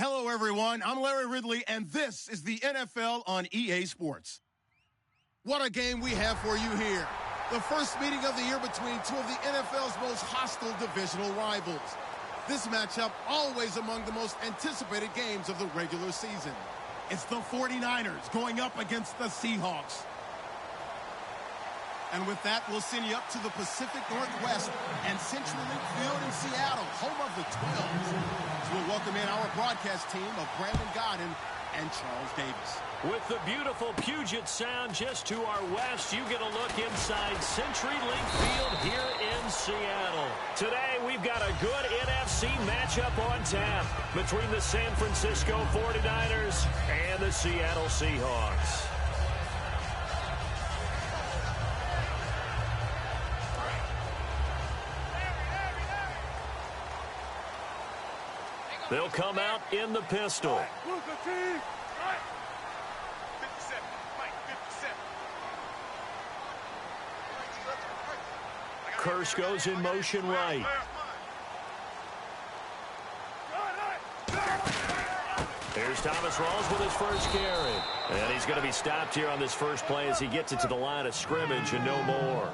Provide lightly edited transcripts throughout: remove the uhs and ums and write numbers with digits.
Hello, everyone. I'm Larry Ridley, and this is the NFL on EA Sports. What a game we have for you here. The first meeting of the year between two of the NFL's most hostile divisional rivals. This matchup always among the most anticipated games of the regular season. It's the 49ers going up against the Seahawks. And with that, we'll send you up to the Pacific Northwest and Central Link Field in Seattle, home of the 12s. So we'll welcome in our broadcast team of Brandon Godden and Charles Davis. With the beautiful Puget Sound just to our west, you get a look inside CenturyLink Field here in Seattle. Today, we've got a good NFC matchup on tap between the San Francisco 49ers and the Seattle Seahawks. They'll come out in the pistol. Curse goes in motion right. Here's Thomas Rawls with his first carry. And he's going to be stopped here on this first play as he gets it to the line of scrimmage and no more.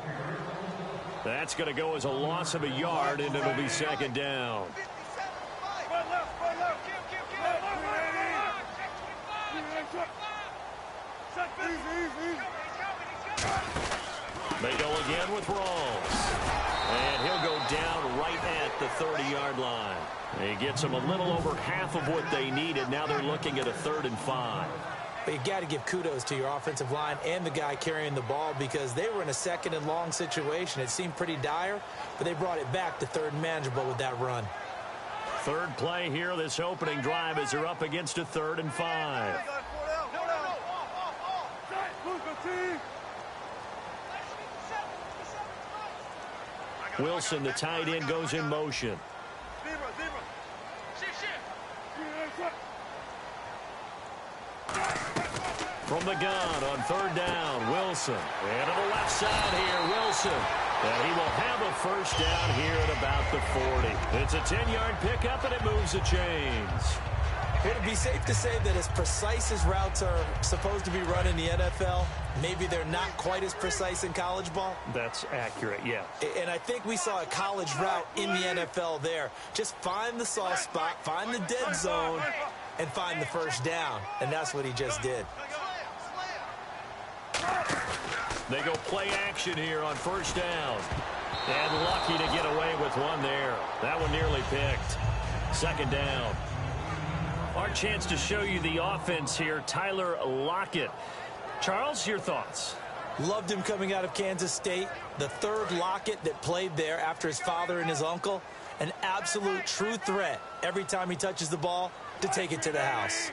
That's going to go as a loss of a yard, and it'll be second down. They go again with Rawls. And he'll go down right at the 30-yard line. He gets them a little over half of what they needed. Now they're looking at a 3rd and 5. But you got to give kudos to your offensive line and the guy carrying the ball because they were in a 2nd and long situation. It seemed pretty dire, but they brought it back to 3rd and manageable with that run. Third play here, this opening drive, as they're up against a 3rd and 5. Wilson, the tight end, goes in motion. From the gun on 3rd down, Wilson. And to the left side here, Wilson. And he will have a first down here at about the 40. It's a 10-yard pickup, and it moves the chains. Would it be safe to say that as precise as routes are supposed to be run in the NFL, maybe they're not quite as precise in college ball? That's accurate, yeah. And I think we saw a college route in the NFL there. Just find the soft spot, find the dead zone, and find the first down. And that's what he just did. They go play action here on first down. And lucky to get away with one there. That one nearly picked. Second down. Our chance to show you the offense here, Tyler Lockett. Charles, your thoughts? Loved him coming out of Kansas State. The 3rd Lockett that played there after his father and his uncle. An absolute true threat every time he touches the ball to take it to the house.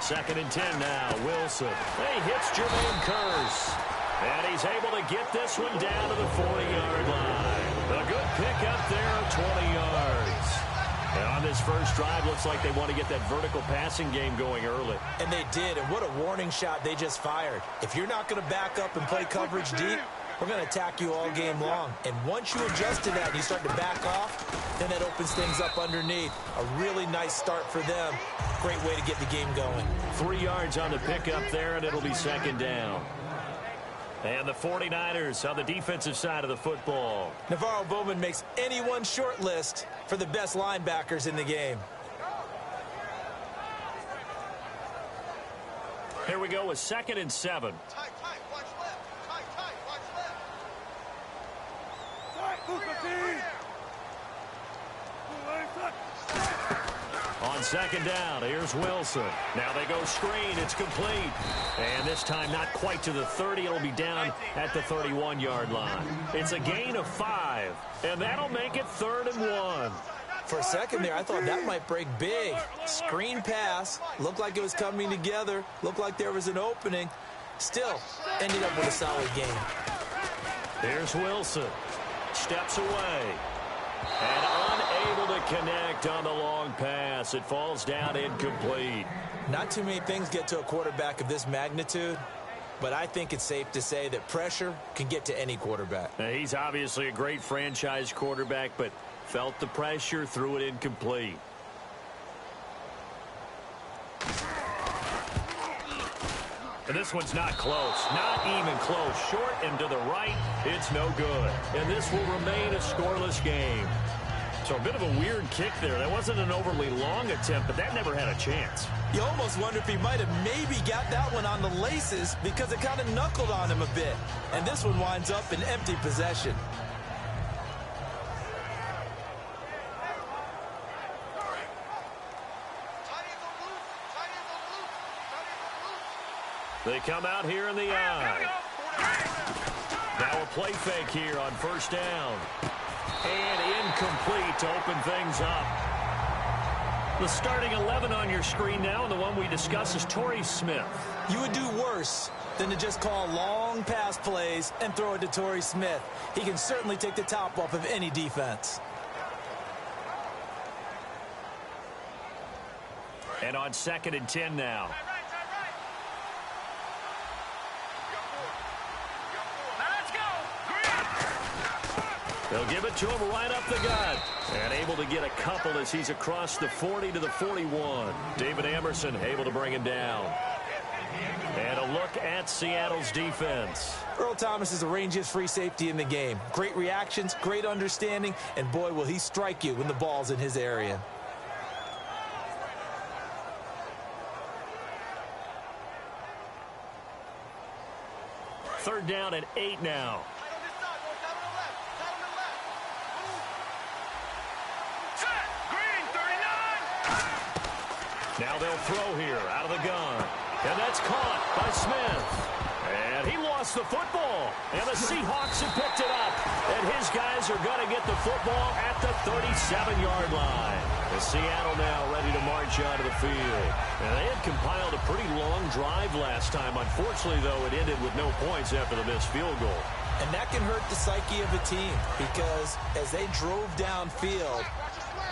Second and 10 now, Wilson. He hits Jermaine Curse. And he's able to get this one down to the 40-yard line. A good pickup there of 20 yards. And on this first drive, looks like they want to get that vertical passing game going early. And they did, and what a warning shot they just fired. If you're not going to back up and play coverage deep, we're going to attack you all game long. And once you adjust to that and you start to back off, then that opens things up underneath. A really nice start for them. Great way to get the game going. 3 yards on the pickup there, and it'll be second down. And the 49ers on the defensive side of the football. Navarro Bowman makes anyone's short list for the best linebackers in the game. Here we go with 2nd and 7. Watch left. Watch left. On second down, here's Wilson. Now they go screen. It's complete. And this time not quite to the 30. It'll be down at the 31-yard line. It's a gain of 5. And that'll make it 3rd and 1. For a second there, I thought that might break big. Screen pass. Looked like it was coming together. Looked like there was an opening. Still, ended up with a solid game. Here's Wilson. Steps away. And unable to connect on the long pass. It falls down incomplete. Not too many things get to a quarterback of this magnitude, but I think it's safe to say that pressure can get to any quarterback. Now, he's obviously a great franchise quarterback, but felt the pressure, threw it incomplete. And this one's not close. Not even close. Short and to the right, it's no good. And this will remain a scoreless game. So a bit of a weird kick there. That wasn't an overly long attempt, but that never had a chance. You almost wonder if he might have maybe got that one on the laces because it kind of knuckled on him a bit. And this one winds up in empty possession. They come out here in the eye. Now a play fake here on first down. And incomplete to open things up. The starting 11 on your screen now, and the one we discuss is Torrey Smith. You would do worse than to just call long pass plays and throw it to Torrey Smith. He can certainly take the top off of any defense. And on 2nd and 10 now. They'll give it to him right up the gut. And able to get a couple as he's across the 40 to the 41. David Amerson able to bring him down. And a look at Seattle's defense. Earl Thomas is the rangiest free safety in the game. Great reactions, great understanding, and boy, will he strike you when the ball's in his area. Third down and 8 now. Now they'll throw here out of the gun. And that's caught by Smith. And he lost the football. And the Seahawks have picked it up. And his guys are going to get the football at the 37-yard line. And Seattle now ready to march out of the field. And they had compiled a pretty long drive last time. Unfortunately, though, it ended with no points after the missed field goal. And that can hurt the psyche of a team because as they drove downfield,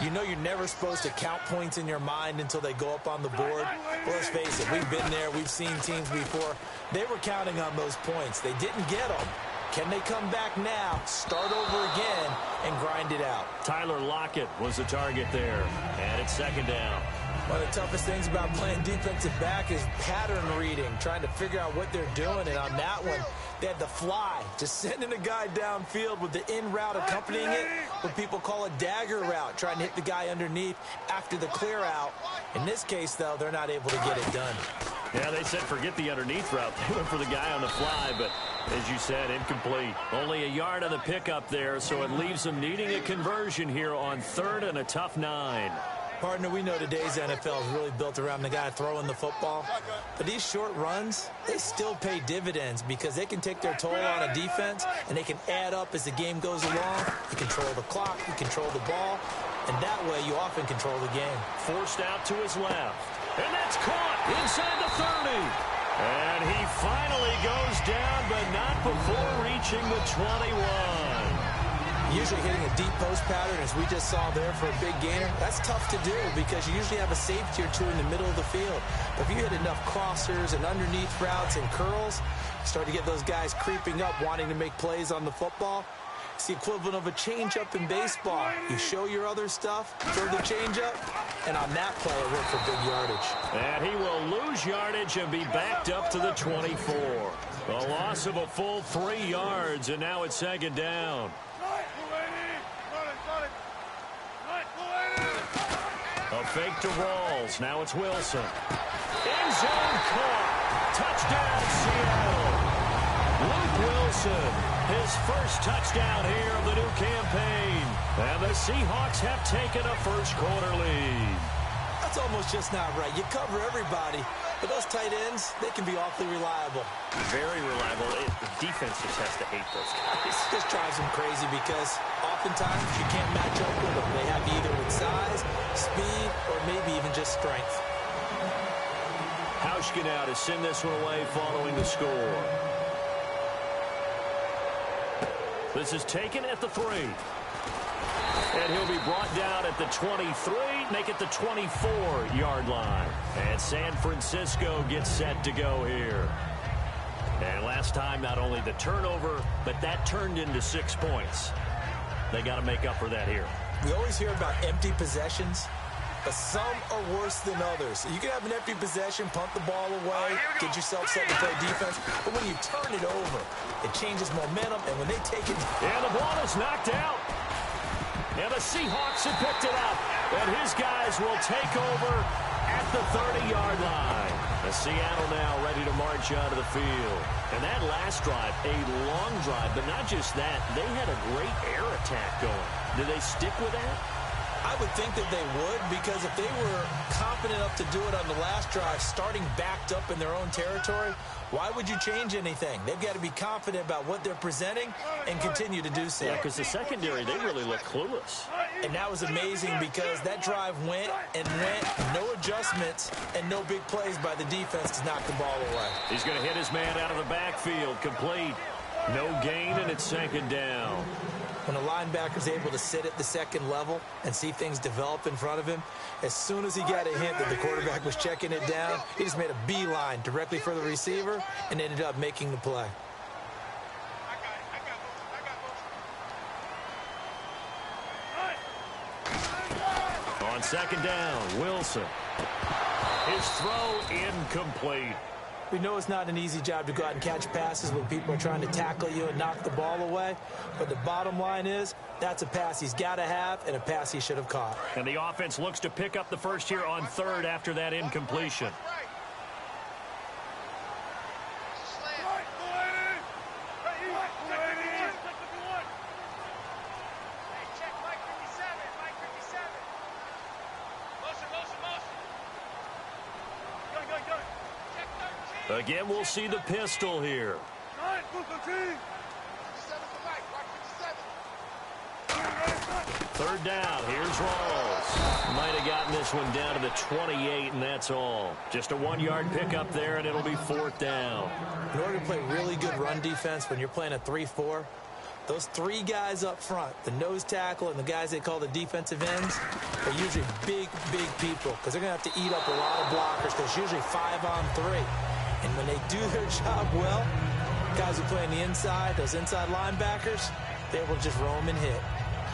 you know you're never supposed to count points in your mind until they go up on the board. Well, let's face it, we've been there. We've seen teams before. They were counting on those points. They didn't get them. Can they come back now, start over again, and grind it out? Tyler Lockett was the target there. And it's 2nd down. One of the toughest things about playing defensive back is pattern reading, trying to figure out what they're doing. And on that one, they had the fly, just sending a guy downfield with the in route accompanying it, what people call a dagger route, trying to hit the guy underneath after the clear out. In this case, though, they're not able to get it done. Yeah, they said forget the underneath route. They went for the guy on the fly, but as you said, incomplete. Only a yard on the pickup there, so it leaves them needing a conversion here on 3rd and a tough 9. Partner, we know today's NFL is really built around the guy throwing the football. But these short runs, they still pay dividends because they can take their toll on a defense and they can add up as the game goes along. You control the clock, you control the ball, and that way you often control the game. Forced out to his left. And that's caught inside the 30. And he finally goes down, but not before reaching the 21. Usually hitting a deep post pattern, as we just saw there for a big gainer, that's tough to do because you usually have a safety or two in the middle of the field. But if you hit enough crossers and underneath routes and curls, start to get those guys creeping up, wanting to make plays on the football. It's the equivalent of a changeup in baseball. You show your other stuff, throw the changeup, and on that play, it went for big yardage. And he will lose yardage and be backed up to the 24. A loss of a full 3 yards, and now it's 2nd down. A fake to Rawls. Now it's Wilson. End zone caught. Touchdown, Seattle. Luke Wilson, his first touchdown here of the new campaign. And the Seahawks have taken a first-quarter lead. That's almost just not right. You cover everybody, but those tight ends, they can be awfully reliable. Very reliable. The defense just has to hate those guys. This drives them crazy because oftentimes you can't match up with them. They have you either with size, speed, or maybe even just strength. Hauschka now to send this one away following the score. This is taken at the 3. And he'll be brought down at the 23, make it the 24-yard line. And San Francisco gets set to go here. And last time, not only the turnover, but that turned into 6 points. They got to make up for that here. We always hear about empty possessions, but some are worse than others. You can have an empty possession, punt the ball away, get yourself set to play defense, but when you turn it over, it changes momentum, and when they take it... And the ball is knocked out. And the Seahawks have picked it up. And his guys will take over at the 30-yard line. The Seattle now ready to march out of the field. And that last drive, a long drive, but not just that, they had a great air attack going. Do they stick with that? I would think that they would, because if they were confident enough to do it on the last drive, starting backed up in their own territory, why would you change anything? They've got to be confident about what they're presenting and continue to do so. Yeah, because the secondary, they really look clueless. And that was amazing because that drive went and went, no adjustments, and no big plays by the defense to knock the ball away. He's going to hit his man out of the backfield, complete. No gain, and it's second down. When a linebacker's able to sit at the second level and see things develop in front of him, as soon as he got a hint that the quarterback was checking it down, he just made a beeline directly for the receiver and ended up making the play. On second down, Wilson. His throw incomplete. We know it's not an easy job to go out and catch passes when people are trying to tackle you and knock the ball away. But the bottom line is, that's a pass he's got to have and a pass he should have caught. And the offense looks to pick up the first here on third after that incompletion. Again, we'll see the pistol here. Third down, here's Rawls. Might have gotten this one down to the 28, and that's all. Just a 1-yard pickup there, and it'll be fourth down. In order to play really good run defense when you're playing a 3-4, those three guys up front, the nose tackle and the guys they call the defensive ends, are usually big, big people because they're going to have to eat up a lot of blockers because it's usually 5-on-3. And when they do their job well, guys who play on the inside, those inside linebackers, they will just roam and hit.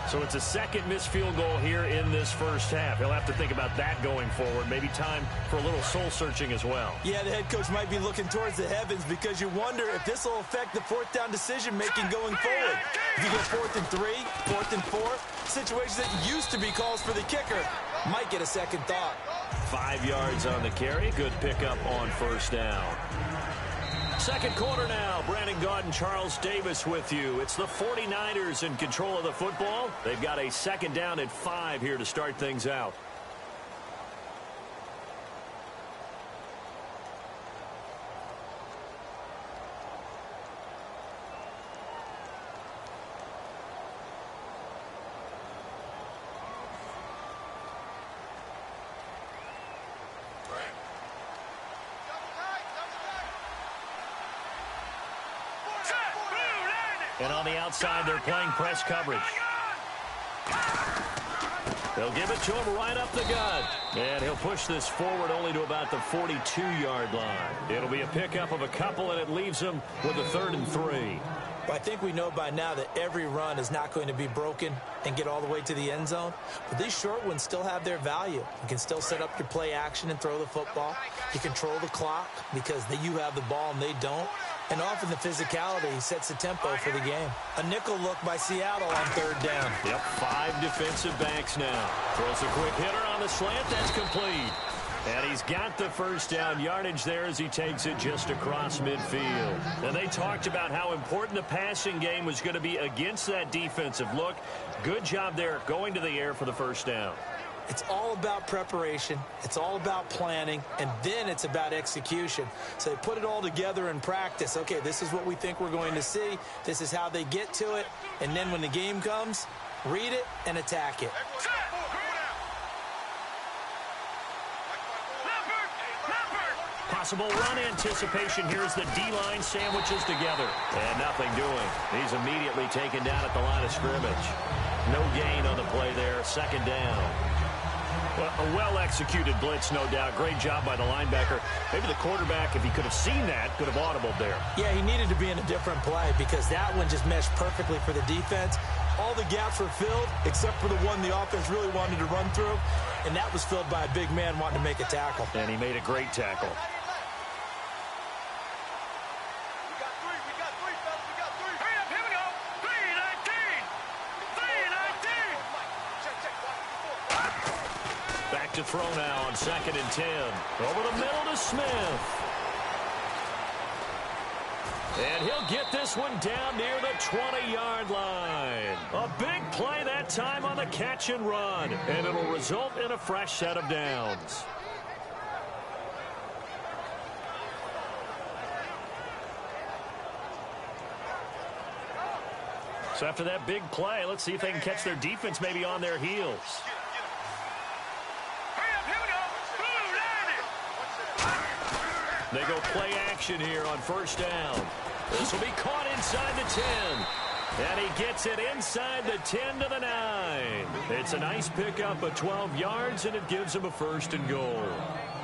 So it's a second missed field goal here in this first half. He'll have to think about that going forward. Maybe time for a little soul-searching as well. Yeah, the head coach might be looking towards the heavens because you wonder if this will affect the fourth down decision-making going forward. If you get 4th and 3, 4th and 4, situations that used to be calls for the kicker might get a second thought. 5 yards on the carry. Good pickup on first down. Second quarter now. Brandon Gaudin, Charles Davis with you. It's the 49ers in control of the football. They've got a second down at 5 here to start things out. And on the outside, they're playing press coverage. They'll give it to him right up the gut. And he'll push this forward only to about the 42-yard line. It'll be a pickup of a couple, and it leaves him with a 3rd and 3. But I think we know by now that every run is not going to be broken and get all the way to the end zone. But these short ones still have their value. You can still set up your play action and throw the football. You control the clock because you have the ball and they don't. And often the physicality sets the tempo for the game. A nickel look by Seattle on 3rd down. Yep, 5 defensive backs now. Throws a quick hitter on the slant. That's complete. And he's got the first down yardage there as he takes it just across midfield. And they talked about how important the passing game was going to be against that defensive look. Good job there going to the air for the first down. It's all about preparation. It's all about planning. And then it's about execution. So they put it all together in practice. Okay, this is what we think we're going to see. This is how they get to it. And then when the game comes, read it and attack it. Possible run anticipation. Here's the D-line sandwiches together. And nothing doing. He's immediately taken down at the line of scrimmage. No gain on the play there. Second down. Well, a well-executed blitz, no doubt. Great job by the linebacker. Maybe the quarterback, if he could have seen that, could have audibled there. Yeah, he needed to be in a different play because that one just meshed perfectly for the defense. All the gaps were filled except for the one the offense really wanted to run through, and that was filled by a big man wanting to make a tackle. And he made a great tackle. To throw now on 2nd and 10. Over the middle to Smith. And he'll get this one down near the 20-yard line. A big play that time on the catch and run. And it'll result in a fresh set of downs. So after that big play, let's see if they can catch their defense maybe on their heels. They go play action here on 1st down. This will be caught inside the 10. And he gets it inside the 10 to the 9. It's a nice pickup of 12 yards, and it gives him a 1st and goal.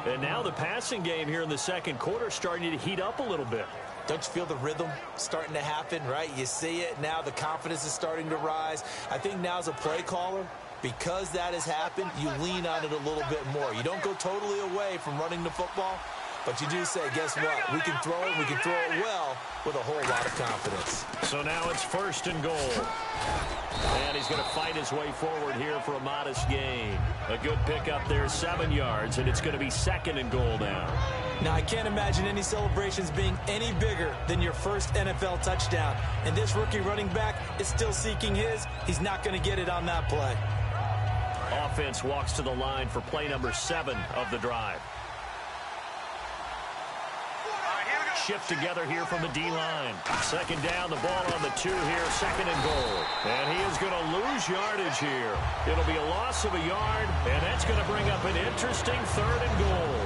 And now the passing game here in the second quarter starting to heat up a little bit. Don't you feel the rhythm starting to happen, right? You see it now. The confidence is starting to rise. I think now as a play caller, because that has happened, you lean on it a little bit more. You don't go totally away from running the football. But you do say, guess what? We can throw it. We can throw it well with a whole lot of confidence. So now it's 1st and goal. And he's going to fight his way forward here for a modest gain. A good pickup there, 7 yards, and it's going to be 2nd and goal now. Now, I can't imagine any celebrations being any bigger than your first NFL touchdown. And this rookie running back is still seeking his. He's not going to get it on that play. Offense walks to the line for play number 7 of the drive. Shift together here from the D-line. 2nd down, the ball on the 2 here, 2nd and goal. And he is going to lose yardage here. It'll be a loss of a yard, and that's going to bring up an interesting 3rd and goal.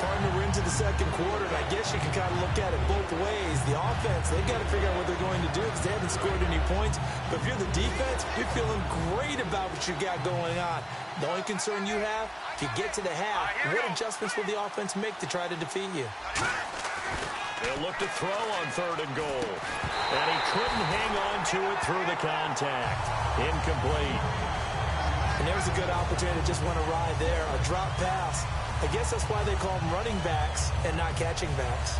Partner, we're into the second quarter, and I guess you can kind of look at it both ways. The offense, they've got to figure out what they're going to do because they haven't scored any points. But if you're the defense, you're feeling great about what you got going on. The only concern you have, if you get to the half, what adjustments will the offense make to try to defeat you? They'll look to throw on 3rd and goal. And he couldn't hang on to it through the contact. Incomplete. And there's a good opportunity to just want to ride there. A drop pass. I guess that's why they call them running backs and not catching backs.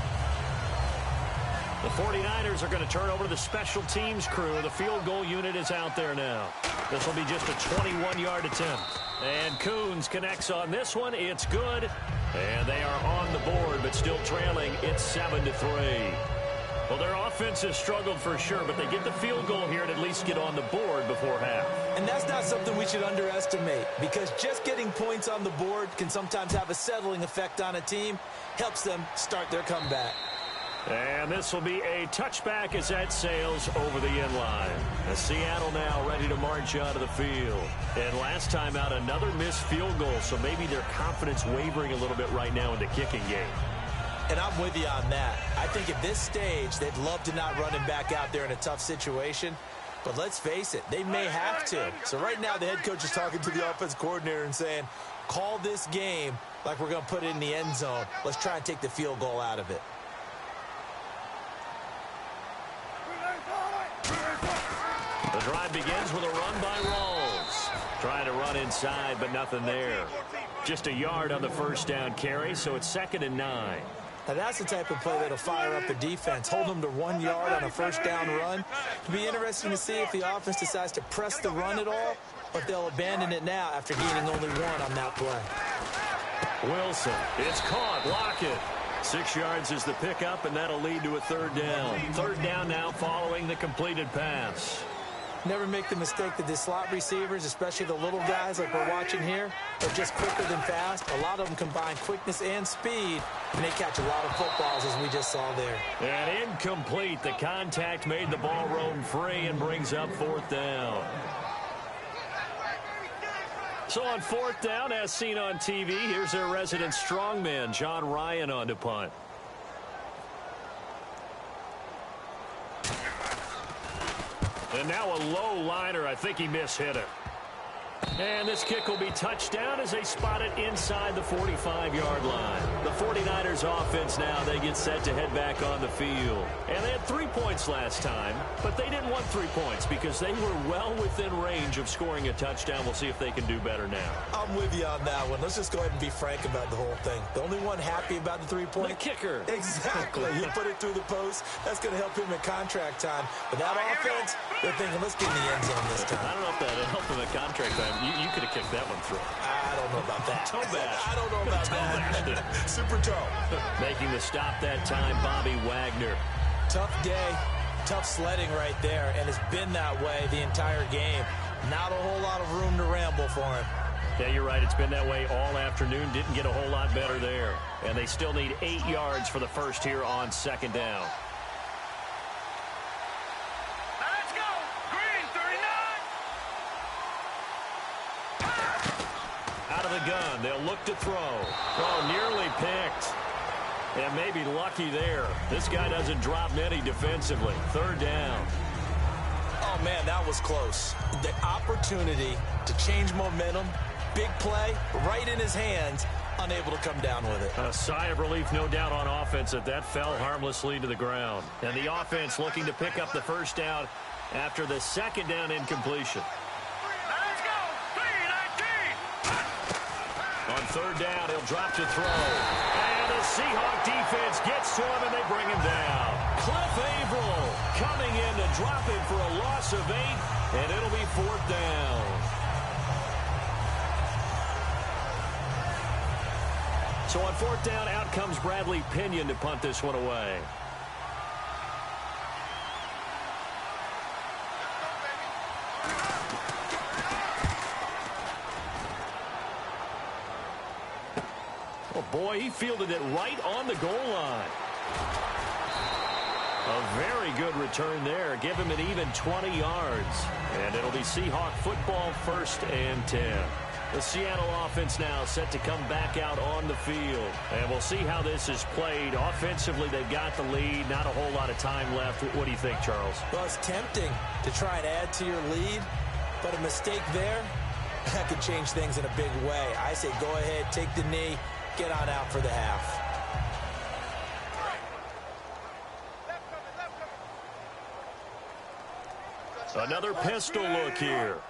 The 49ers are going to turn over to the special teams crew. The field goal unit is out there now. This will be just a 21-yard attempt. And Coons connects on this one. It's good. And they are on the board, but still trailing. It's 7-3. Well, their offense has struggled for sure, but they get the field goal here and at least get on the board before half. And that's not something we should underestimate, because just getting points on the board can sometimes have a settling effect on a team. Helps them start their comeback. And this will be a touchback as that sails over the end line. As Seattle now ready to march out of the field. And last time out, another missed field goal, so maybe their confidence wavering a little bit right now in the kicking game. And I'm with you on that. I think at this stage, they'd love to not run him back out there in a tough situation. But let's face it, they may have to. So right now, the head coach is talking to the offense coordinator and saying, call this game like we're going to put it in the end zone. Let's try and take the field goal out of it. The drive begins with a run by Rawls. Trying to run inside, but nothing there. Just a yard on the 1st down carry, so it's 2nd and 9. Now that's the type of play that'll fire up a defense. Hold them to 1 yard on a 1st down run. It'll be interesting to see if the offense decides to press the run at all, or if they'll abandon it now after gaining only 1 on that play. Wilson, it's caught. Lock it. 6 yards is the pickup, and that'll lead to a 3rd down. 3rd down now following the completed pass. Never make the mistake that the slot receivers, especially the little guys like we're watching here, are just quicker than fast. A lot of them combine quickness and speed, and they catch a lot of footballs, as we just saw there. And incomplete. The contact made the ball roam free and brings up 4th down. So on 4th down, as seen on TV, here's their resident strongman, John Ryan, on to punt. And now a low liner. I think he mishit it. And this kick will be touchdown as they spot it inside the 45-yard line. The 49ers offense now, they get set to head back on the field. And they had 3 points last time, but they didn't want 3 points because they were well within range of scoring a touchdown. We'll see if they can do better now. I'm with you on that one. Let's just go ahead and be frank about the whole thing. The only one happy about the 3-point? The kicker. Exactly. He put it through the post. That's going to help him in contract time. But that offense, they're thinking, let's get in the end zone this time. I don't know if that helped him in contract time. You could have kicked that one through. I don't know about that. Toe bash. I don't know about that. Super toe. Making the stop that time, Bobby Wagner. Tough day, tough sledding right there, and it's been that way the entire game. Not a whole lot of room to ramble for him. Yeah, you're right. It's been that way all afternoon. Didn't get a whole lot better there. And they still need 8 yards for the first here on 2nd down. Let's go. Green 39. Out of the gun. They'll look to throw. Oh, nearly picked. And maybe lucky there. This guy doesn't drop many defensively. 3rd down. Oh, man, that was close. The opportunity to change momentum, big play, right in his hands, unable to come down with it. A sigh of relief, no doubt, on offense that fell harmlessly to the ground. And the offense looking to pick up the 1st down after the 2nd down incompletion. Let's go. 3-19. On 3rd down, he'll drop to throw. And the Seahawk defense gets to him, and they bring him down. Cliff Averill coming in to drop him for a loss of 8, and it'll be 4th down. So on 4th down, out comes Bradley Pinion to punt this one away. Oh, boy, he fielded it right on the goal line. A very good return there. Give him an even 20 yards. And it'll be Seahawk football, 1st and 10. The Seattle offense now set to come back out on the field. And we'll see how this is played. Offensively, they've got the lead. Not a whole lot of time left. What do you think, Charles? Well, it's tempting to try and add to your lead, but a mistake there, that could change things in a big way. I say go ahead, take the knee, get on out for the half. Another pistol look here.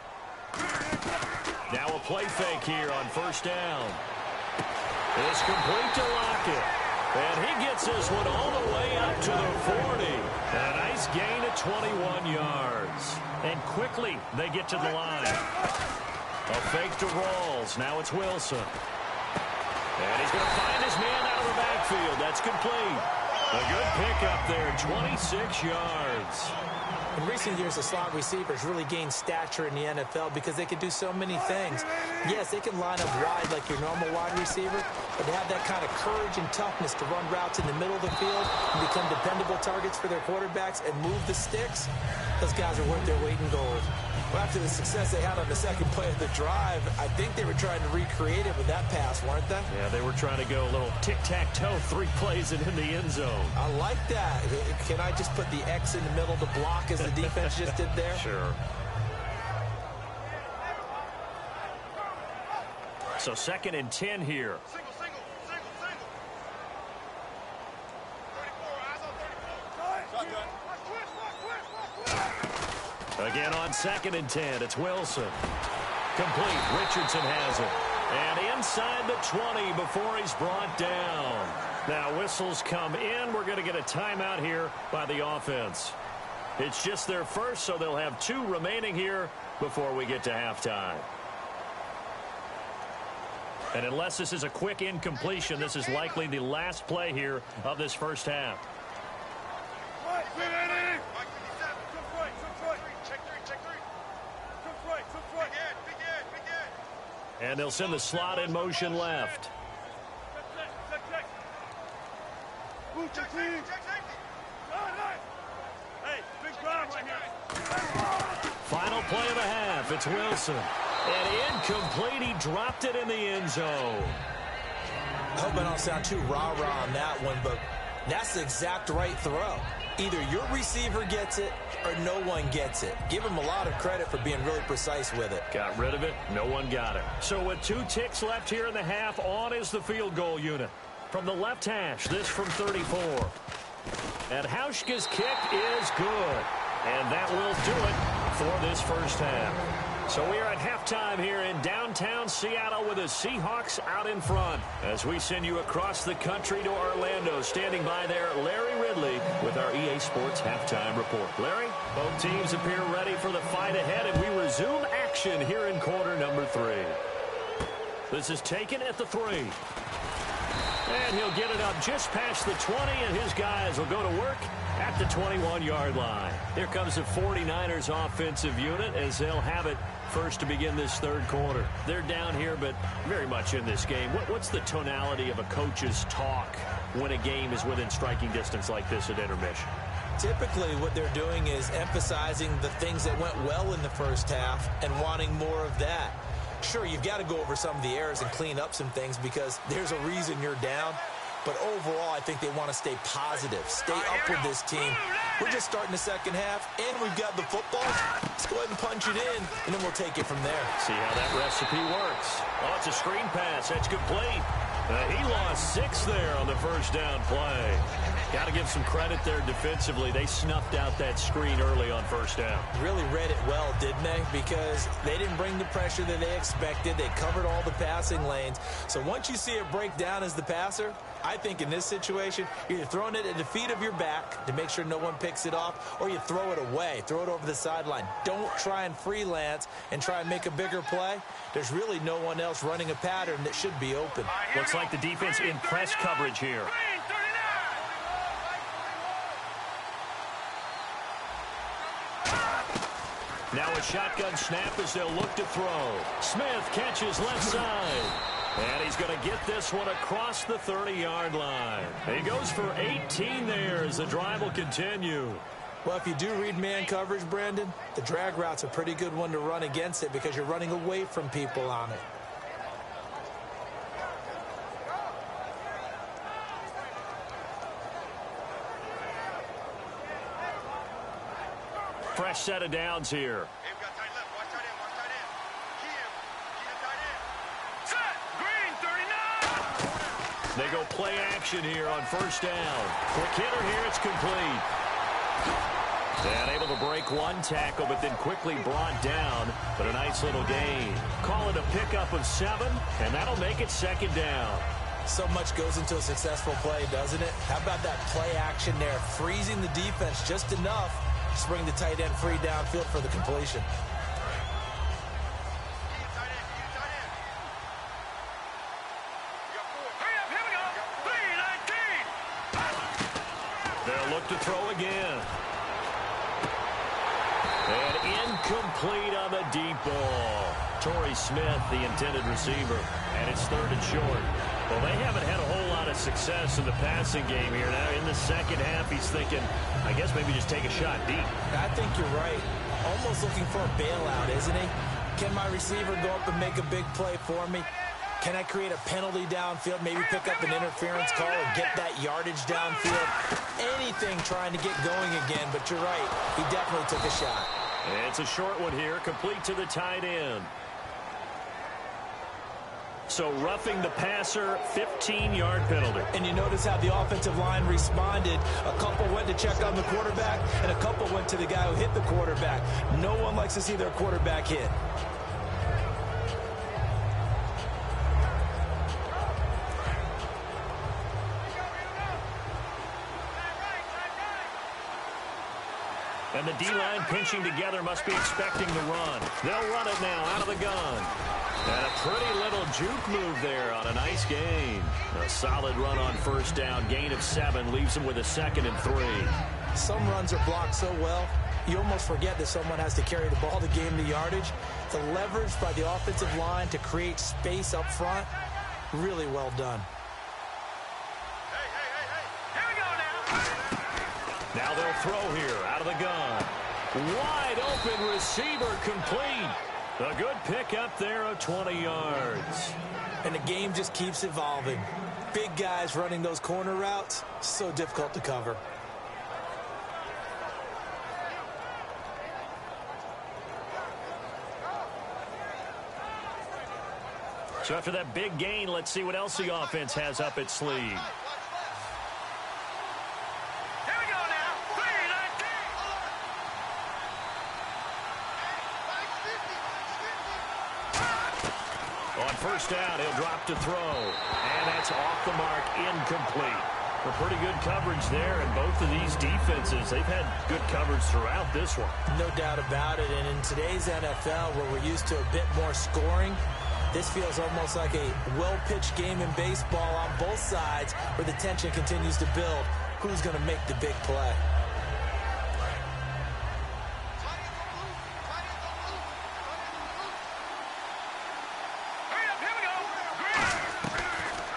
Now a play fake here on 1st down. It's complete to Lockett. And he gets this one all the way up to the 40. A nice gain of 21 yards. And quickly they get to the line. A fake to Rawls. Now it's Wilson. And he's going to find his man out of the backfield. That's complete. A good pickup there, 26 yards. In recent years, the slot receivers really gained stature in the NFL because they can do so many things. Yes, they can line up wide like your normal wide receiver, but they have that kind of courage and toughness to run routes in the middle of the field and become dependable targets for their quarterbacks and move the sticks. Those guys are worth their weight in gold. Well, after the success they had on the 2nd play of the drive, I think they were trying to recreate it with that pass, weren't they? Yeah, they were trying to go a little tic-tac-toe, 3 plays and in the end zone. I like that. Can I just put the X in the middle to block as the defense just did there? Sure. So 2nd and 10 here. Single. 34, eyes on 34. Shotgun. Again on 2nd and 10, it's Wilson. Complete, Richardson has it. And inside the 20 before he's brought down. Now whistles come in. We're going to get a timeout here by the offense. It's just their first, so they'll have 2 remaining here before we get to halftime. And unless this is a quick incompletion, this is likely the last play here of this first half. And they'll send the slot in motion left. Final play of the half. It's Wilson. And incomplete. He dropped it in the end zone. I hope I don't sound too rah-rah on that one, but That's the exact right throw. Either your receiver gets it or no one gets it. Give him a lot of credit for being really precise with it. Got rid of it. No one got it. So with 2 ticks left here in the half, on is the field goal unit. From the left hash, this from 34. And Hauschka's kick is good. And that will do it for this first half. So we are at halftime here in downtown Seattle with the Seahawks out in front. As we send you across the country to Orlando, standing by there, Larry Ridley with our EA Sports halftime report. Larry, both teams appear ready for the fight ahead, and we resume action here in quarter number 3. This is taken at the 3. And he'll get it up just past the 20, and his guys will go to work at the 21-yard line. Here comes the 49ers offensive unit as they'll have it first to begin this third quarter. They're down here, but very much in this game. What's the tonality of a coach's talk when a game is within striking distance like this at intermission? Typically, what they're doing is emphasizing the things that went well in the first half and wanting more of that. Sure, you've got to go over some of the errors and clean up some things because there's a reason you're down. But overall, I think they want to stay positive, stay up with this team. We're just starting the second half, and we've got the football. Let's go ahead and punch it in, and then we'll take it from there. See how that recipe works. Oh, it's a screen pass. That's complete. He lost 6 there on the first down play. Got to give some credit there defensively. They snuffed out that screen early on first down. Really read it well, didn't they? Because they didn't bring the pressure that they expected. They covered all the passing lanes. So once you see it break down as the passer, I think in this situation, you're either throwing it at the feet of your back to make sure no one picks it off, or you throw it away, throw it over the sideline. Don't try and freelance and try and make a bigger play. There's really no one else running a pattern that should be open. Looks like the defense in press coverage here. Now a shotgun snap as they'll look to throw. Smith catches left side. And he's going to get this one across the 30-yard line. He goes for 18 there as the drive will continue. Well, if you do read man coverage, Brandon, the drag route's a pretty good one to run against it because you're running away from people on it. Fresh set of downs here. They go play action here on first down. Quick hitter here, it's complete. And able to break one tackle, but then quickly brought down. But a nice little gain. Call it a pickup of 7, and that'll make it second down. So much goes into a successful play, doesn't it? How about that play action there? Freezing the defense just enough to bring the tight end free downfield for the completion. They'll look to throw again. And incomplete on the deep ball. Torrey Smith, the intended receiver. And it's 3rd and short. Well, they haven't had a whole lot of success in the passing game here. Now, in the second half, he's thinking, I guess maybe just take a shot deep. I think you're right. Almost looking for a bailout, isn't he? Can my receiver go up and make a big play for me? Can I create a penalty downfield, maybe pick up an interference call and get that yardage downfield? Anything trying to get going again, but you're right. He definitely took a shot. And it's a short one here, complete to the tight end. So roughing the passer, 15-yard penalty. And you notice how the offensive line responded. A couple went to check on the quarterback, and a couple went to the guy who hit the quarterback. No one likes to see their quarterback hit. And the D-line pinching together must be expecting the run. They'll run it now out of the gun. And a pretty little juke move there on a nice gain. A solid run on first down. Gain of 7 leaves them with a 2nd and 3. Some runs are blocked so well, you almost forget that someone has to carry the ball to gain the yardage. The leverage by the offensive line to create space up front, really well done. Here we go now. Now they'll throw here out of the gun. Wide open receiver complete. A good pick up there of 20 yards. And the game just keeps evolving. Big guys running those corner routes, so difficult to cover. So after that big gain, let's see what else the offense has up its sleeve. Here we go now. 3-19. On first down, he'll drop to throw. And that's off the mark, incomplete. For pretty good coverage there, and both of these defenses, they've had good coverage throughout this one. No doubt about it, and in today's NFL, where we're used to a bit more scoring, this feels almost like a well-pitched game in baseball on both sides, where the tension continues to build. Who's going to make the big play?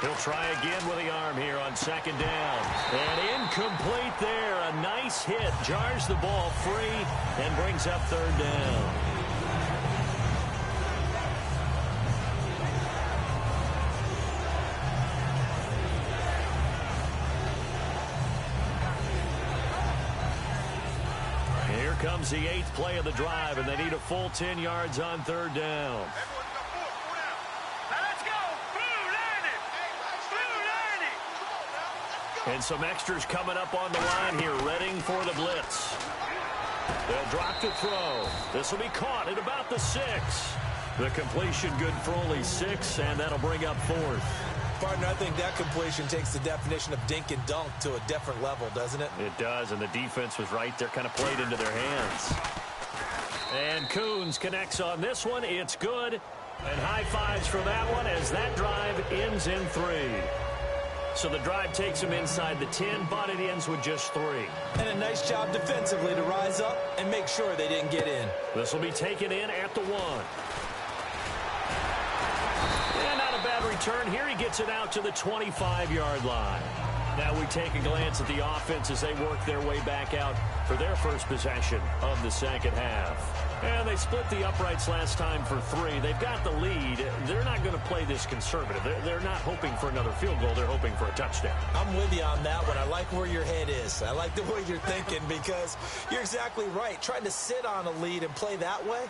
He'll try again with the arm here on second down. And incomplete there. A nice hit. Jars the ball free and brings up third down. Here comes the 8th play of the drive, and they need a full 10 yards on third down. And some extras coming up on the line here, readying for the blitz. They'll drop to throw. This will be caught at about the 6. The completion good for only 6, and that'll bring up 4th. Partner, I think that completion takes the definition of dink and dunk to a different level, doesn't it? It does, and the defense was right there, kind of played into their hands. And Coons connects on this one. It's good. And high fives for that one as that drive ends in 3. So the drive takes them inside the 10, but it ends with just 3. And a nice job defensively to rise up and make sure they didn't get in. This will be taken in at the 1. And not a bad return. Here he gets it out to the 25-yard line. Now we take a glance at the offense as they work their way back out for their first possession of the second half. And they split the uprights last time for 3. They've got the lead. They're not going to play this conservative. They're not hoping for another field goal. They're hoping for a touchdown. I'm with you on that one. I like where your head is. I like the way you're thinking because you're exactly right. Trying to sit on a lead and play that way,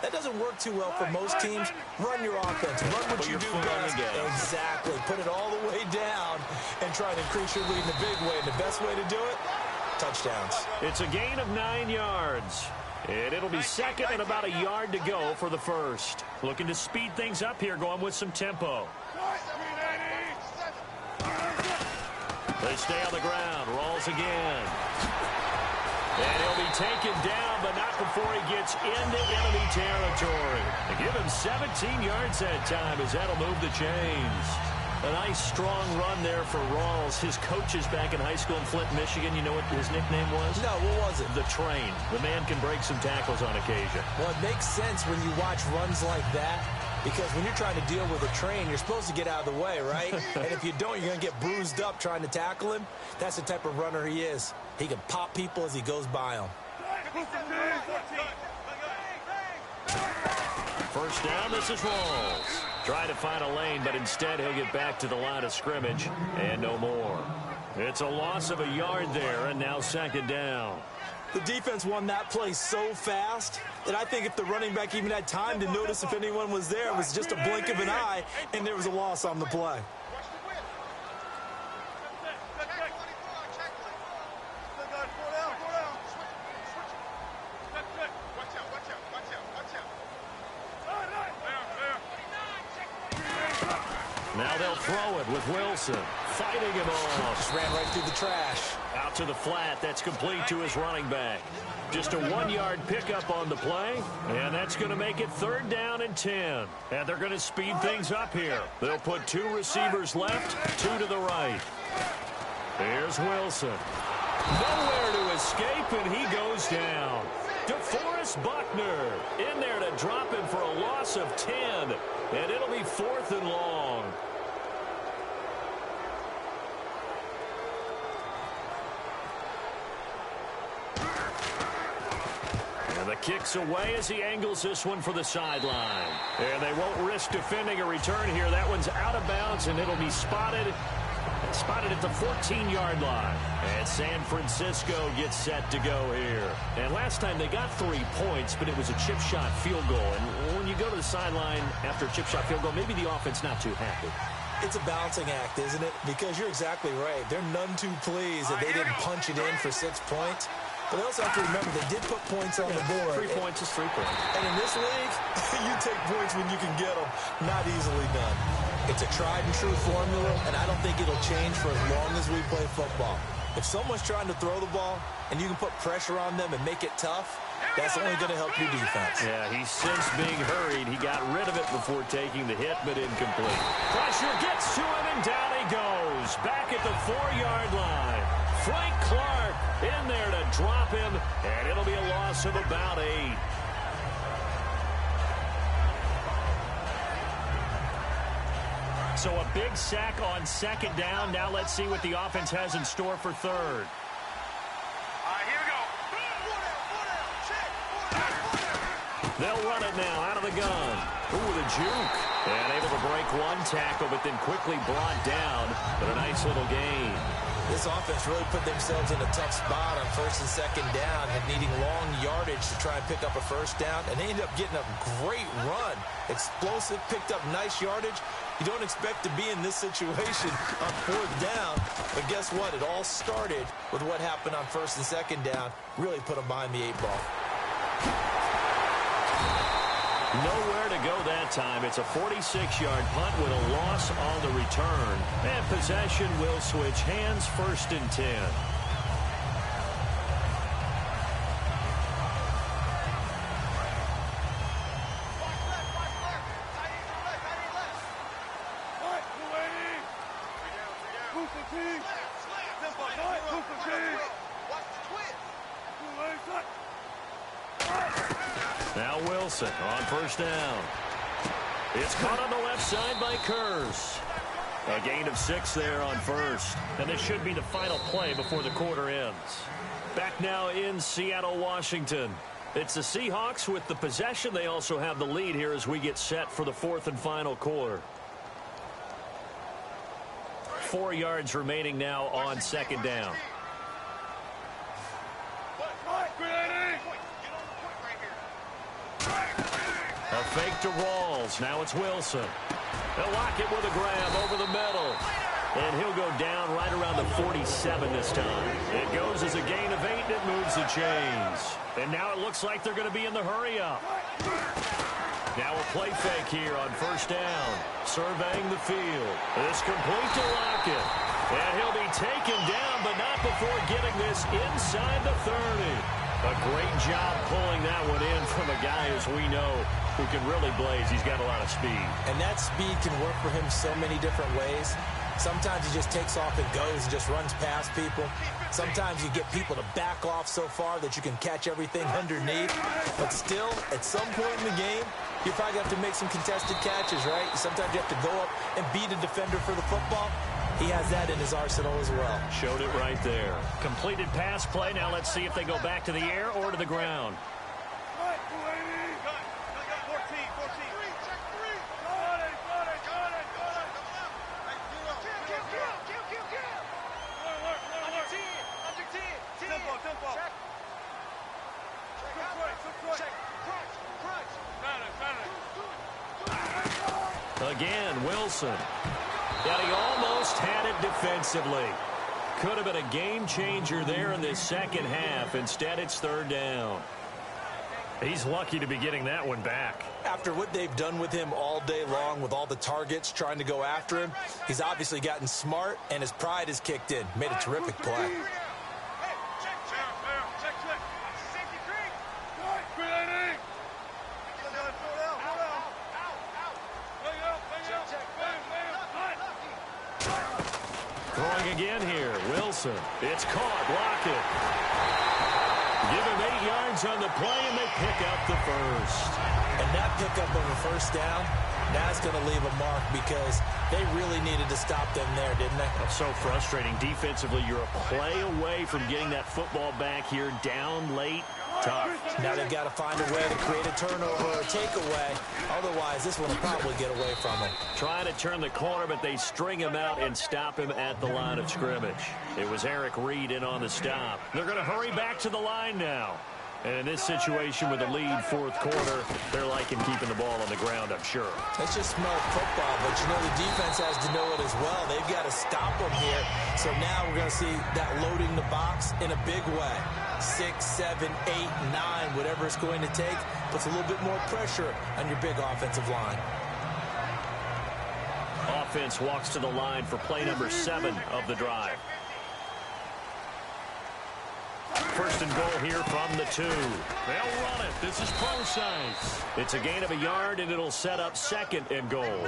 that doesn't work too well for most teams. Run your offense. Run what you do best. Exactly. Put it all the way down and try to increase your lead in a big way. And the best way to do it, touchdowns. It's a gain of 9 yards. And it'll be second and about a yard to go for the first. Looking to speed things up here, going with some tempo. They stay on the ground. Rolls again. And he'll be taken down, but not before he gets into enemy territory. They give him 17 yards that time as that'll move the chains. A nice, strong run there for Rawls. His coaches back in high school in Flint, Michigan, you know what his nickname was? No, what was it? The Train. The man can break some tackles on occasion. Well, it makes sense when you watch runs like that, because when you're trying to deal with a train, you're supposed to get out of the way, right? And if you don't, you're going to get bruised up trying to tackle him. That's the type of runner he is. He can pop people as he goes by them. First down, this is Rawls. Try to find a lane, but instead he'll get back to the line of scrimmage and no more. It's a loss of a yard there, and now second down. The defense won that play so fast that I think if the running back even had time to notice if anyone was there, it was just a blink of an eye, and there was a loss on the play. Now they'll throw it with Wilson. Fighting him off. Just ran right through the trash. Out to the flat. That's complete to his running back. Just a 1-yard pickup on the play. And that's going to make it third down and 10. And they're going to speed things up here. They'll put 2 receivers left, 2 to the right. Here's Wilson. Nowhere to escape, and he goes down. DeForest Buckner in there to drop him for a loss of 10. And it'll be 4th and long. And the kick's away as he angles this one for the sideline. And they won't risk defending a return here. That one's out of bounds, and it'll be spotted Spotted at the 14-yard line. And San Francisco gets set to go here. And last time they got 3 points, but it was a chip shot field goal. And when you go to the sideline after a chip shot field goal, maybe the offense not too happy. It's a balancing act, isn't it? Because you're exactly right. They're none too pleased that they didn't punch it in for 6 points. But they also have to remember they did put points on the board. 3 points is 3 points. And in this league, you take points when you can get them. Not easily done. It's a tried-and-true formula, and I don't think it'll change for as long as we play football. If someone's trying to throw the ball and you can put pressure on them and make it tough, that's only going to help your defense. Yeah, he's since being hurried. He got rid of it before taking the hit, but incomplete. Pressure gets to him, and down he goes. Back at the 4-yard line. Frank Clark in there to drop him, and it'll be a loss of about 8. So a big sack on 2nd down. Now let's see what the offense has in store for 3rd. Here we go. They'll run it now out of the gun. Ooh, the juke. And able to break 1 tackle, but then quickly brought down. But a nice little gain. This offense really put themselves in a tough spot on 1st and 2nd down and needing long yardage to try and pick up a 1st down. And they ended up getting a great run. Explosive, picked up nice yardage. You don't expect to be in this situation on 4th down. But guess what? It all started with what happened on 1st and 2nd down. Really put them behind the 8 ball. Nowhere to go that time. It's a 46-yard punt with a loss on the return. And possession will switch hands, 1st and 10. Now Wilson on 1st down. It's caught on the left side by Kurz. A gain of 6 there on 1st. And this should be the final play before the quarter ends. Back now in Seattle, Washington. It's the Seahawks with the possession. They also have the lead here as we get set for the 4th and final quarter. 4 yards remaining now on 2nd down. A fake to Rawls. Now it's Wilson. They'll lock it with a grab over the middle. And he'll go down right around the 47 this time. It goes as a gain of 8, and it moves the chains. And now it looks like they're going to be in the hurry-up. Now a play fake here on 1st down. Surveying the field. It's complete to Lockett. And he'll be taken down, but not before getting this inside the 30. A great job pulling that one in from a guy, as we know, who can really blaze. He's got a lot of speed. And that speed can work for him so many different ways. Sometimes he just takes off and goes and just runs past people. Sometimes you get people to back off so far that you can catch everything underneath. But still, at some point in the game, you probably have to make some contested catches, right? Sometimes you have to go up and beat a defender for the football. He has that in his arsenal as well. Showed it right there. Completed pass play. Now let's see if they go back to the air or to the ground. Again, Wilson. And he almost had it defensively. Could have been a game changer there in this 2nd half. Instead, it's 3rd down. He's lucky to be getting that one back. After what they've done with him all day long, with all the targets trying to go after him, he's obviously gotten smart, and his pride has kicked in. Made a terrific play. Throwing again here, Wilson. It's caught, Lockett. Give him 8 yards on the play, and they pick up the 1st. And that pickup of a 1st down That's going to leave a mark because they really needed to stop them there, didn't they? That's so frustrating. Defensively, you're a play away from getting that football back here down late. Tough. Now they've got to find a way to create a turnover or a takeaway. Otherwise, this one will probably get away from them. Trying to turn the corner, but they string him out and stop him at the line of scrimmage. It was Eric Reed in on the stop. They're going to hurry back to the line now. And in this situation with a lead fourth quarter, they're liking keeping the ball on the ground, I'm sure. It's just smart football, but you know the defense has to know it as well. They've got to stop them here. So now we're going to see that loading the box in a big way. 6, 7, 8, 9, whatever it's going to take, puts a little bit more pressure on your big offensive line. Offense walks to the line for play number 7 of the drive. First and goal here from the 2. They'll run it. This is Procise. It's a gain of a yard, and it'll set up second and goal.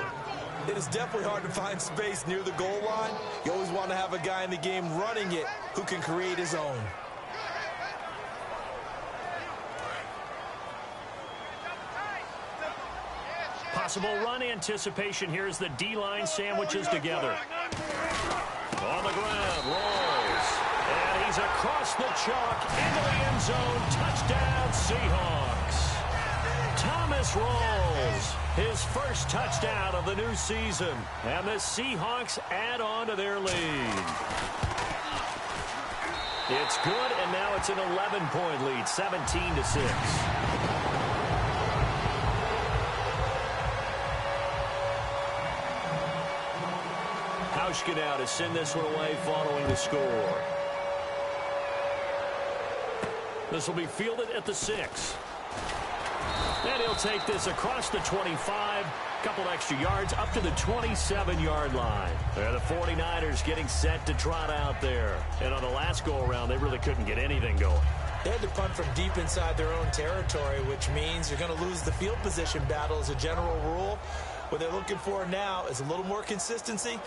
It is definitely hard to find space near the goal line. You always want to have a guy in the game running it who can create his own. Possible run anticipation here as the D-line sandwiches together. On the ground, rolls. And he's across the chalk into the end zone. Touchdown, Seahawks. Thomas rolls. His first touchdown of the new season. And the Seahawks add on to their lead. It's good, and now it's an 11-point lead, 17-6. Hauschka now to send this one away following the score. This will be fielded at the 6. And he'll take this across the 25. Couple extra yards up to the 27-yard line. There, the 49ers getting set to trot out there. And on the last go-around, they really couldn't get anything going. They had to punt from deep inside their own territory, which means you're going to lose the field position battle as a general rule. What they're looking for now is a little more consistency,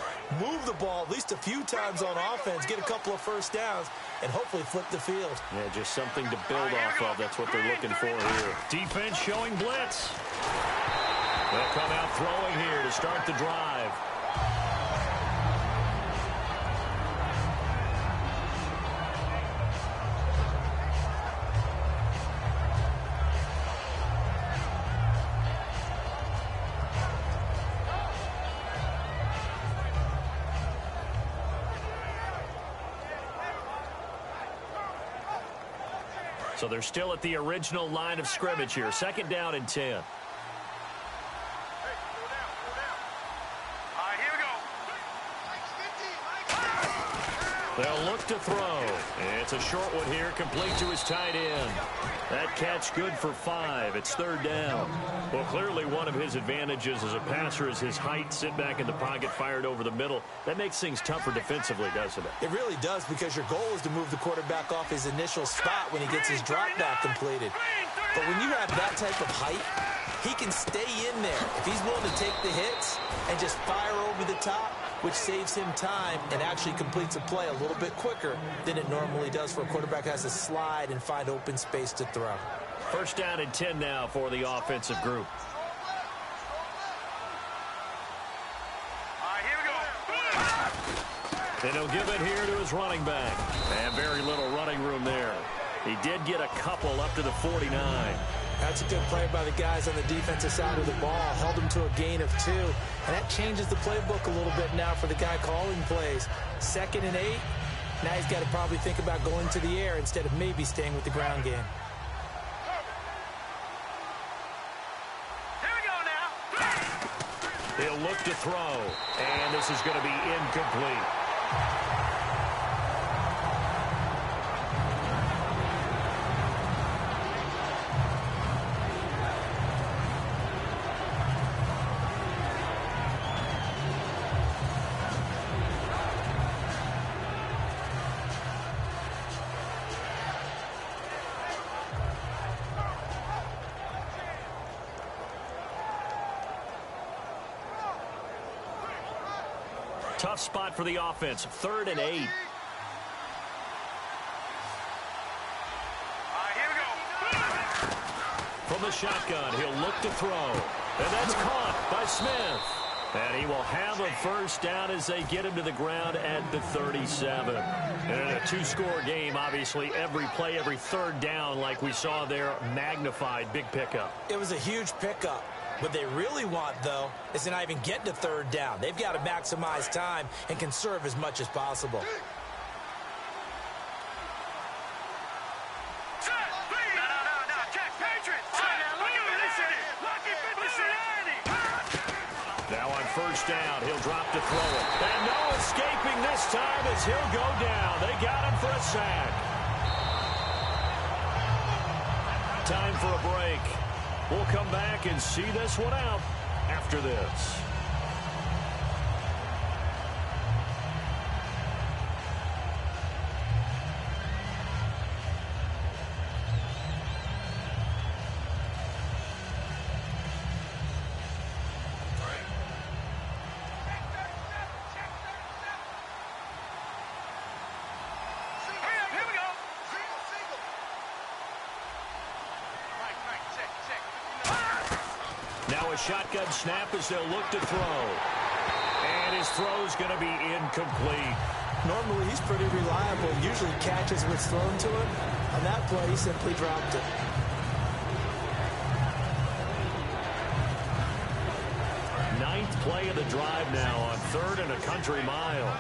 move the ball at least a few times on offense, get a couple of first downs, and hopefully flip the field. Yeah, just something to build off of. That's what they're looking for here. Defense showing blitz. They'll come out throwing here to start the drive. So they're still at the original line of scrimmage here. Second down and 10. They'll look to throw. It's a short one here, complete to his tight end. That catch good for 5. It's third down. Well, clearly one of his advantages as a passer is his height. Sit back in the pocket, fired over the middle. That makes things tougher defensively, doesn't it? It really does, because your goal is to move the quarterback off his initial spot when he gets his drop back completed. But when you have that type of height, he can stay in there if he's willing to take the hits and just fire over the top, which saves him time and actually completes a play a little bit quicker than it normally does for a quarterback who has to slide and find open space to throw. First down and 10 now for the offensive group. And he'll give it here to his running back. And very little running room there. He did get a couple up to the 49. That's a good play by the guys on the defensive side of the ball. Held them to a gain of 2. And that changes the playbook a little bit now for the guy calling plays. 2nd and 8. Now he's got to probably think about going to the air instead of maybe staying with the ground game. Here we go now. He'll look to throw. And this is going to be incomplete. Tough spot for the offense. 3rd and 8. Here we go. From the shotgun, he'll look to throw. And that's caught by Smith. And he will have a first down as they get him to the ground at the 37. And in a two-score game, obviously, every play, every third down, like we saw there, magnified. Big pickup. It was a huge pickup. What they really want, though, is to not even get to third down. They've got to maximize time and conserve as much as possible. Now on first down, he'll drop to throw it. And no escaping this time as he'll go down. They got him for a sack. Time for a break. We'll come back and see this one out after this. Now a shotgun snap as they'll look to throw. And his throw's going to be incomplete. Normally, he's pretty reliable. Usually catches what's thrown to him. On that play, he simply dropped it. Ninth play of the drive now on 3rd and a country mile.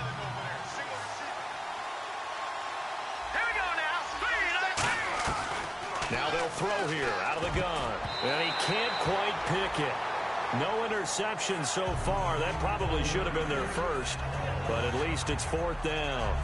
Now they'll throw here out of the gun. And he can't quite pick it. No interception so far. That probably should have been their first. But at least it's 4th down.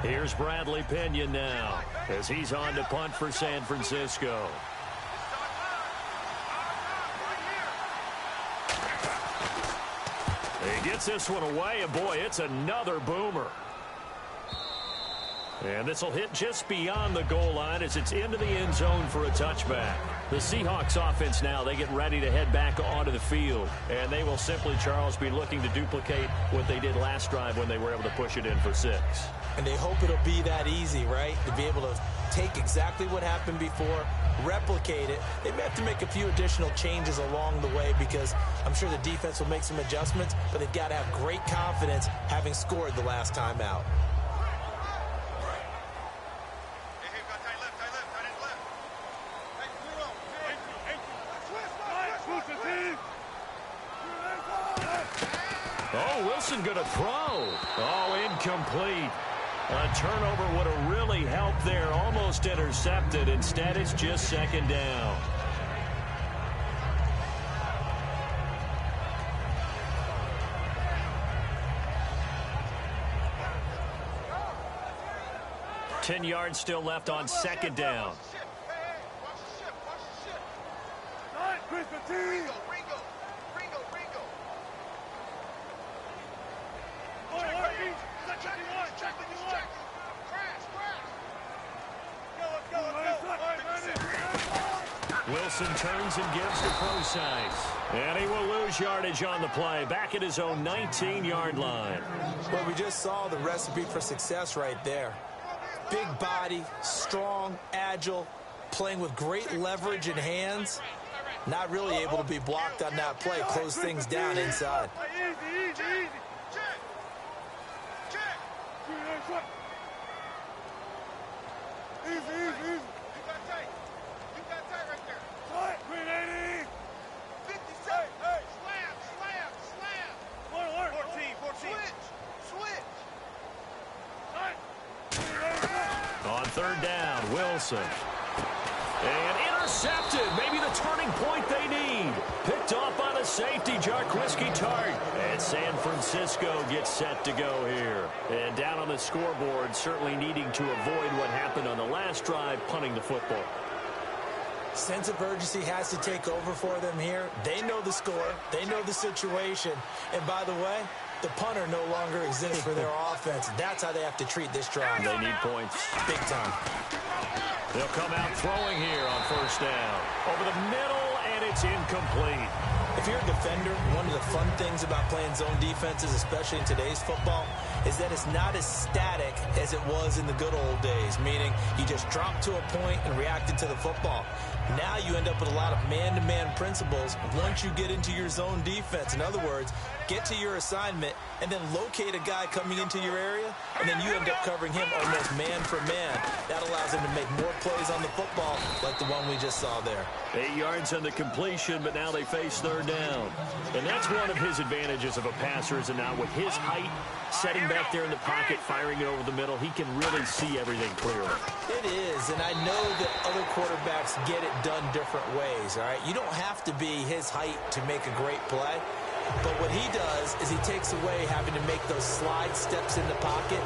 Here's Bradley Pinion now as he's on to punt for San Francisco. He gets this one away, and boy, it's another boomer. And this will hit just beyond the goal line as it's into the end zone for a touchback. The Seahawks offense now, they get ready to head back onto the field. And they will simply, Charles, be looking to duplicate what they did last drive when they were able to push it in for 6. And they hope it'll be that easy, right? To be able to take exactly what happened before, replicate it. They may have to make a few additional changes along the way because I'm sure the defense will make some adjustments, but they've got to have great confidence having scored the last time out. Oh, Wilson going to throw. Oh, incomplete. A turnover would have really helped there. Almost intercepted. Instead, it's just 2nd down. Ten yards still left on 2nd down. Wilson turns and gives to Procise. And he will lose yardage on the play. Back at his own 19-yard line. Well, we just saw the recipe for success right there. Big body, strong, agile, playing with great leverage in hands. Not really able to be blocked on that play. Close things down inside. On 3rd down, Wilson. And intercepted. Maybe the turning point they need. Picked off by the safety, Jarquiski Tart. And San Francisco gets set to go here. And down on the scoreboard, certainly needing to avoid what happened on the last drive, punting the football. Sense of urgency has to take over for them here. They know the score. They know the situation. And by the way, the punter no longer exists for their offense. That's how they have to treat this drive. They need points. Big time. They'll come out throwing here on first down. Over the middle, and it's incomplete. If you're a defender, one of the fun things about playing zone defenses, especially in today's football, is that it's not as static as it was in the good old days, meaning you just dropped to a point and reacted to the football. Now you end up with a lot of man-to-man principles once you get into your zone defense. In other words, get to your assignment and then locate a guy coming into your area, and then you end up covering him almost man for man. That allows him to make more plays on the football like the one we just saw there. 8 yards on the completion, but now they face third down. And that's one of his advantages of a passer, is that now with his height, setting back there in the pocket, firing it over the middle, he can really see everything clearly. It is, and I know that other quarterbacks get it done different ways, all right? You don't have to be his height to make a great play. But what he does is he takes away having to make those slide steps in the pocket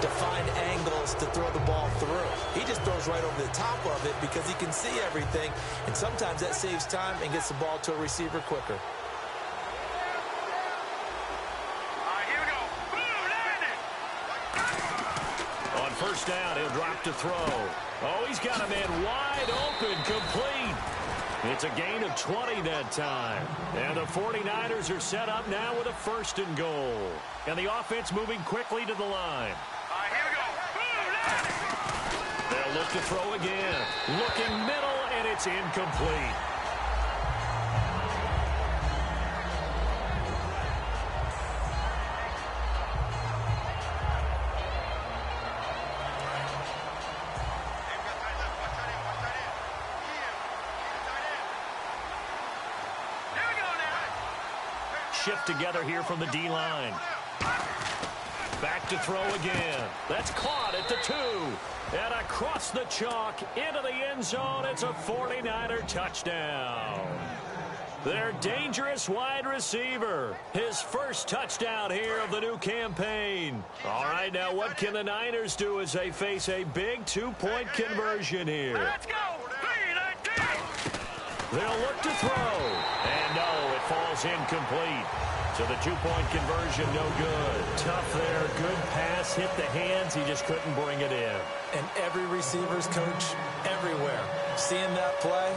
to find angles to throw the ball through. He just throws right over the top of it because he can see everything, and sometimes that saves time and gets the ball to a receiver quicker. Here we go. Boom, landed. On first down, he'll drop to throw. Oh, he's got a man wide open, complete. It's a gain of 20 that time. And the 49ers are set up now with a first and goal. And the offense moving quickly to the line. Here we go. Boom, landed. They'll look to throw again. Looking middle, and it's incomplete. Shift together here from the D-line. Back to throw again. That's caught at the 2. And across the chalk into the end zone. It's a 49er touchdown. Their dangerous wide receiver. His first touchdown here of the new campaign. All right, now what can the Niners do as they face a big 2-point conversion here? Let's go. They'll look to throw. And no, it falls incomplete. So the 2-point conversion, no good. Tough there. Good pass. Hit the hands. He just couldn't bring it in. And every receiver's coach everywhere. Seeing that play,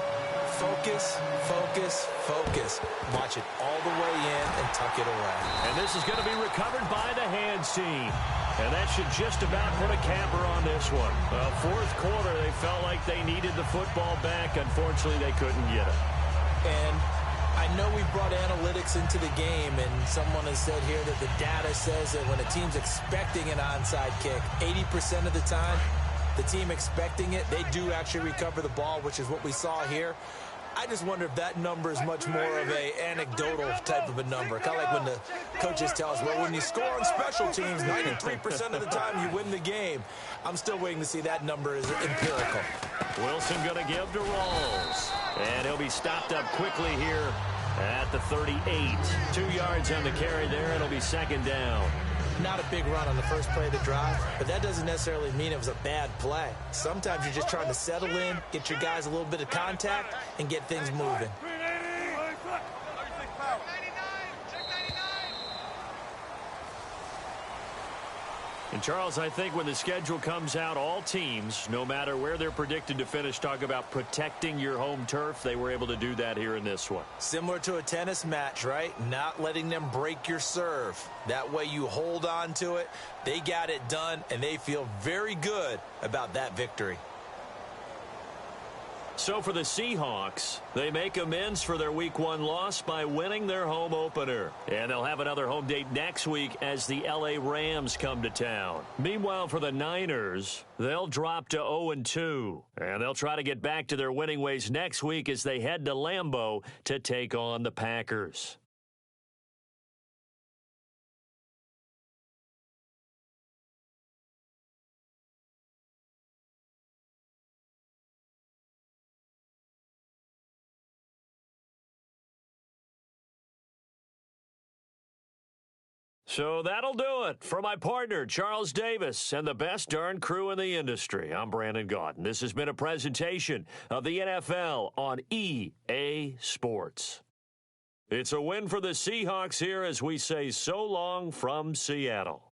focus, focus, focus. Watch it all the way in and tuck it away. And this is going to be recovered by the hands team. And that should just about put a capper on this one. Fourth quarter, they felt like they needed the football back. Unfortunately, they couldn't get it. And I know we brought analytics into the game, and someone has said here that the data says that when a team's expecting an onside kick, 80% of the time, the team expecting it, they do actually recover the ball, which is what we saw here. I just wonder if that number is much more of a anecdotal type of a number. Kind of like when the coaches tell us, well, when you score on special teams, 93% of the time you win the game. I'm still waiting to see that number is empirical. Wilson going to give to Rawls. And he'll be stopped up quickly here at the 38. 2 yards on the carry there. It'll be second down. Not a big run on the first play of the drive, but that doesn't necessarily mean it was a bad play. Sometimes you're just trying to settle in, get your guys a little bit of contact, and get things moving. And, Charles, I think when the schedule comes out, all teams, no matter where they're predicted to finish, talk about protecting your home turf. They were able to do that here in this one. Similar to a tennis match, right? Not letting them break your serve. That way you hold on to it. They got it done, and they feel very good about that victory. So for the Seahawks, they make amends for their Week 1 loss by winning their home opener. And they'll have another home date next week as the L.A. Rams come to town. Meanwhile, for the Niners, they'll drop to 0-2. And they'll try to get back to their winning ways next week as they head to Lambeau to take on the Packers. So that'll do it. For my partner, Charles Davis, and the best darn crew in the industry, I'm Brandon Gaudin. This has been a presentation of the NFL on EA Sports. It's a win for the Seahawks here as we say so long from Seattle.